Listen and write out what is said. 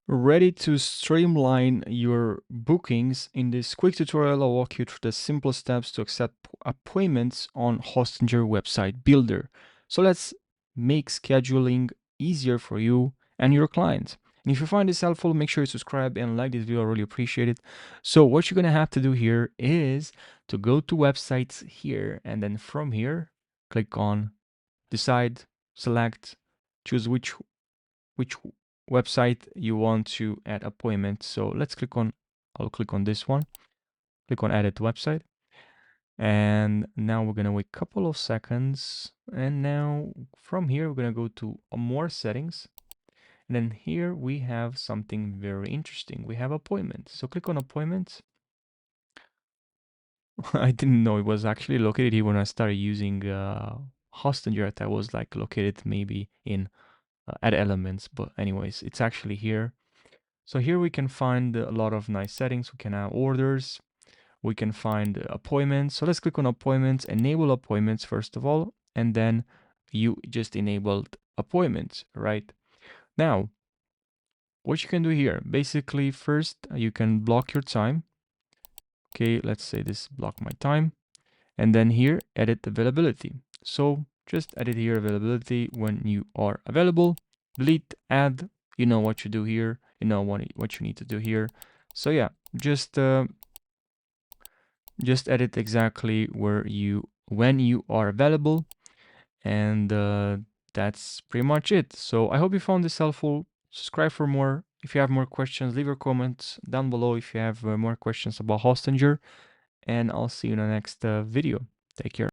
Ready to streamline your bookings? In this quick tutorial, I'll walk you through the simple steps to accept appointments on Hostinger website builder. So let's make scheduling easier for you and your clients. And if you find this helpful, make sure you subscribe and like this video. I really appreciate it. So what you're gonna have to do here is to go to websites here, and then from here, click on decide, select, choose which website you want to add appointment. So I'll click on this one, click on edit website. And now we're gonna wait a couple of seconds. And now from here, we're gonna go to more settings. And then here we have something very interesting. We have appointments. So click on appointments. I didn't know it was actually located here when I started using Hostinger. That was like located maybe in add elements, but anyways, it's actually here. So here we can find a lot of nice settings. We can have orders, we can find appointments. So let's click on appointments, enable appointments first of all, and then you just enabled appointments, right? Now, what you can do here, basically first you can block your time. Okay, let's say this block my time, and then here edit availability. So just edit here availability when you are available, delete, add, you know what you do here, you know what you need to do here. So yeah, just edit exactly when you are available, and that's pretty much it. So I hope you found this helpful. Subscribe for more. If you have more questions, leave your comments down below if you have more questions about Hostinger, and I'll see you in the next video. Take care.